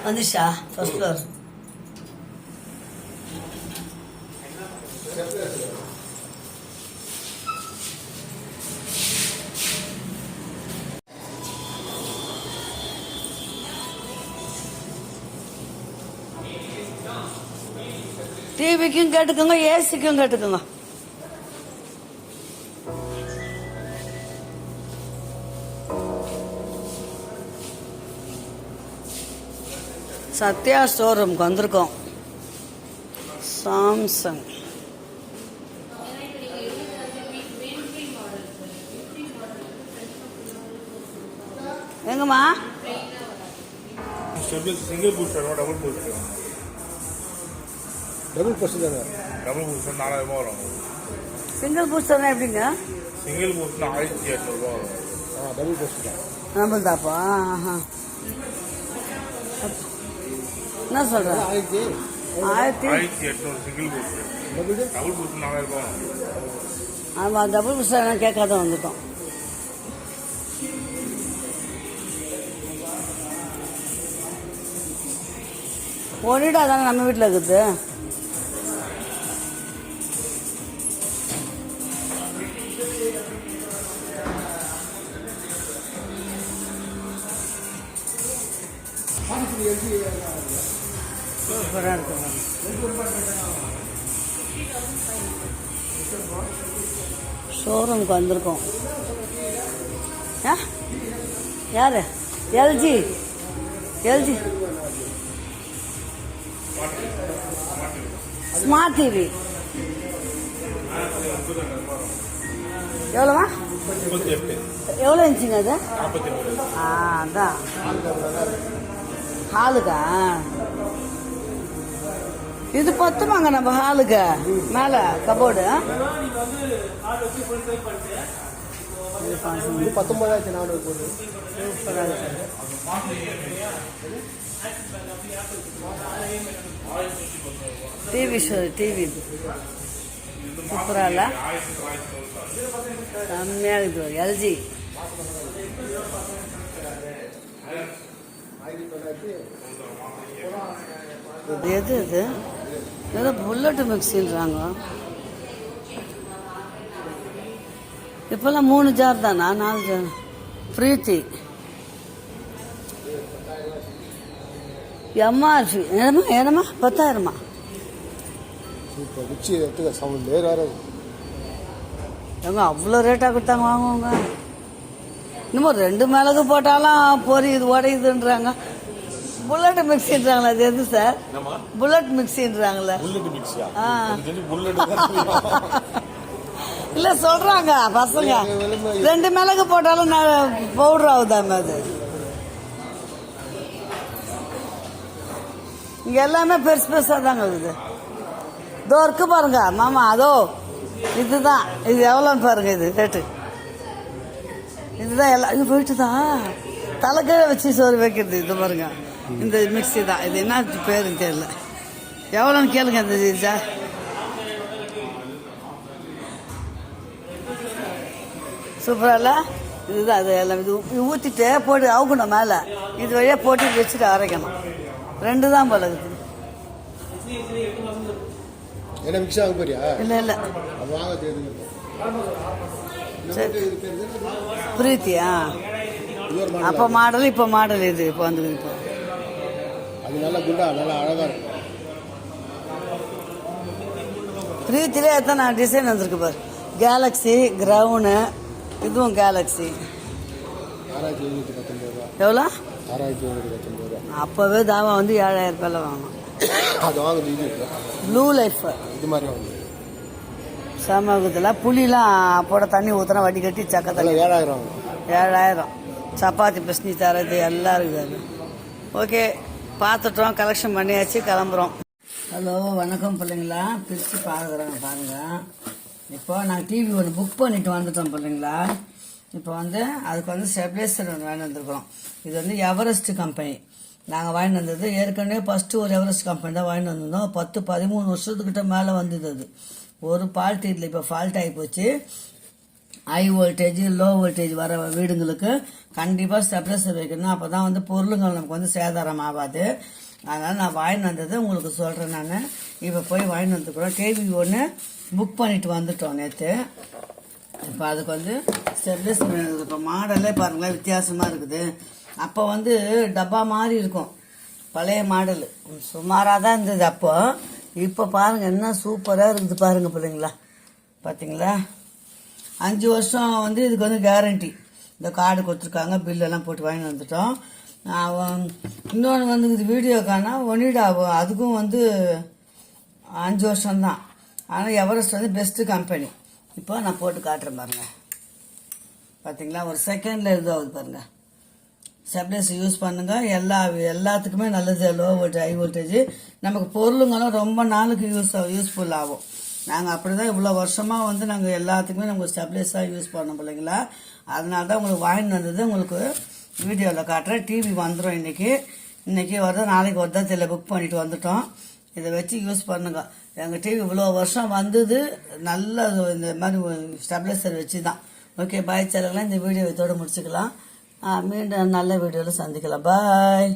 வந்துச்சா first floor. டிவிக்கும் கேட்டுக்கோங்க, ஏசிக்கும் கேட்டுக்கோங்க. சத்யா ஷோரூம்க்கு வந்திருக்கோம். சாம்சங் எங்கம்மா? Single booster double booster? Double booster தாங்க. டபுள் பூஸ்டர் 4000 வரும். சிங்கிள் பூஸ்டர்னா எப்படிங்க? சிங்கிள் பூஸ்டர் 1800 வரும். டபுள் பூஸ்டர் தான். டபுள் தாப்பா. என்ன சொல்ற? 1800 சிங்கிள் பூஸ்டர். டபுள் பூஸ்டர் 4000 வரும். ஆமா, டபுள் பூஸ்டர் கேட்காத வந்துட்டோம். ஒனிடா தானே நம்ம வீட்டில் இருக்குது. சூப்பராக இருக்கு. ஷோரூமுக்கு வந்திருக்கோம். யாரு? எல்ஜி. எல்ஜி ஸ்மார்ட் டிவி எவ்வளோவா? எவ்வளோ இன்ச்சுங்க அது? அதான் ஹாலுக்கா? இது பத்துமாங்க நம்ம ஹாலுக்கு மேல கபோர்டு? 19,400. டிவி ஷோ, டிவி சூப்பரா இல்ல? செம்மையா இருக்குது. எல்ஜி எது இது? ஏதோ புல்லட் மிக்சின்றாங்க. இப்பெல்லாம் 3 ஜார் தானா 4 ஜார்? பிரீத்தி எம்ஆர்பி என்னமா 10,000? எங்க அவ்வளோ ரேட்டாக கொடுத்தாங்க வாங்குவாங்க. இன்னமும் 2 மிளகு போட்டாலும் பொரியுது உடையுதுன்றாங்க. புல்லட் மிக்சின்றாங்களா? அது எது சார்? புல்லட் மிக்சின்றாங்களே. இல்ல சொல்றாங்க பசங்க 2 மிளகு போட்டாலும் பவுடர் ஆகுதாம. அது இங்க எல்லாமே பெருசு பெருசா தாங்க இருக்குது. இதோ இருக்கு பாருங்க மாமா, அதோ இதுதான். இது எவ்வளோன்னு பாருங்க. இது ரேட்டு இதுதான். எல்லாம் இது போயிட்டு தான் தலைக்கீழ வச்சு சோறு வைக்கிறது. இது பாருங்க, இந்த மிக்சி தான். இது என்ன பேருன்னு தெரியல. எவ்வளோன்னு கேளுங்க. இந்த சார் சூப்பரா இல்ல? இதுதான். அது எல்லாம் இது ஊற்றிட்டு போட்டு அவுக்கணும் மேலே. இது வழியாக போட்டு வச்சுட்டு அரைக்கணும். 2 தான் போல இருக்குது. இல்லை இல்லை பிரீத்தியா? அப்போ மாடல் இப்போ மாடல் இது இப்போ வந்து பிரீத்திலே எத்தனை டிசைன் வந்திருக்கு பாரு. கேலக்ஸி, கிரவுனு, இதுவும் கேலக்ஸி. எவ்வளோ? அப்போவே தாவா வந்து 7,000 ரூபாயில வாங்கணும். ப்ளூ லைஃப் சமூகத்தில் புளிலாம் போட தண்ணி ஊற்றினா வடி கட்டி சக்க தண்ணி 7,000. சப்பாத்தி பிஸ்னி தரது எல்லாம் இருக்குது. ஓகே, பார்த்துட்டோம், கலெக்ஷன் பண்ணியாச்சு, கிளம்புறோம். ஹலோ வணக்கம் பிள்ளைங்களா. பிரித்து பார்க்குறோங்க பாருங்க. இப்போ நாங்கள் டிவி ஒன்று புக் பண்ணிட்டு வந்துட்டோம் பிள்ளைங்களா. இப்போ வந்து அதுக்கு வந்து ஸ்டெபிலைசர் ஒன்று வாங்கி வந்துருக்கோம். இது வந்து எவரெஸ்ட் கம்பெனி நாங்கள் வாங்கிட்டு வந்தது. ஏற்கனவே ஃபஸ்ட்டு ஒரு எவரெஸ்ட் கம்பெனி தான் வாங்கிட்டு வந்திருந்தோம். 10-13 வருஷத்துக்கிட்ட மேலே வந்தது. அது ஒரு ஃபால்ட் இல்லை, இப்போ ஃபால்ட் ஆகி போச்சு. ஹை வோல்டேஜ் லோ வோல்டேஜ் வர வீடுங்களுக்கு கண்டிப்பாக ஸ்டெப்லைசர் வைக்கணும். அப்போ தான் வந்து பொருளுங்கள் நமக்கு வந்து சேதாரம் ஆகாது. அதனால் நான் வாங்கிட்டு வந்தது உங்களுக்கு சொல்கிறேன். நான் இப்போ போய் வாங்கிட்டு வந்துக்கிறோம். டிவி ஒன்று புக் பண்ணிட்டு வந்துட்டோம் நேற்று. இப்போ அதுக்கு வந்து ஸ்டெப்லைசர் வேணும். இப்போ மாடலே பாருங்களேன் வித்தியாசமாக இருக்குது. அப்போ வந்து டப்பா மாதிரி இருக்கும் பழைய மாடலு, சுமாராக தான் இருந்தது அப்போ. இப்போ பாருங்கள் என்ன சூப்பராக இருக்குது பாருங்கள் பிள்ளைங்களா, பார்த்தீங்களா? 5 வருஷம் வந்து இதுக்கு வந்து கேரண்டி. இந்த கார்டு கொடுத்துருக்காங்க, பில்லெல்லாம் போட்டு வாங்கி வந்துட்டோம். இன்னொன்று வந்து இது வீடியோக்கான ஒனிடா, அதுக்கும் வந்து 5 வருஷம்தான். ஆனால் எவரெஸ்ட் வந்து பெஸ்ட்டு கம்பெனி. இப்போ நான் போட்டு காட்டுறேன் பாருங்கள், பார்த்தீங்களா? ஒரு செகண்டில் இதுவாகுது பாருங்கள். ஸ்டெப்லைசர் யூஸ் பண்ணுங்கள். எல்லாத்துக்குமே நல்லது. லோ வோல்டேஜ் ஹை வோல்டேஜ் நமக்கு பொருளுங்களும் ரொம்ப நாளுக்கு யூஸ்ஃபுல் ஆகும். நாங்கள் அப்படி தான் இவ்வளோ வருஷமாக வந்து நாங்கள் எல்லாத்துக்குமே நமக்கு ஸ்டெப்லைசராக யூஸ் பண்ணோம் பிள்ளைங்களா. அதனால தான் உங்களுக்கு வாங்கிட்டு வந்தது உங்களுக்கு வீடியோவில் காட்டுறேன். டிவி வந்துடும் இன்றைக்கி வருது, நாளைக்கு வருதா தெரியல, புக் பண்ணிட்டு வந்துட்டோம். இதை வச்சு யூஸ் பண்ணுங்க. எங்கள் டிவி இவ்வளோ வருஷம் வந்தது நல்ல இந்த மாதிரி ஸ்டெப்லைசர் வச்சு தான். ஓகே, பாய். சேனல்லாம் இந்த வீடியோ இதோடு முடிச்சுக்கலாம். மீண்டும் நல்ல வீடியோவில் சந்திக்கலாம். பாய்.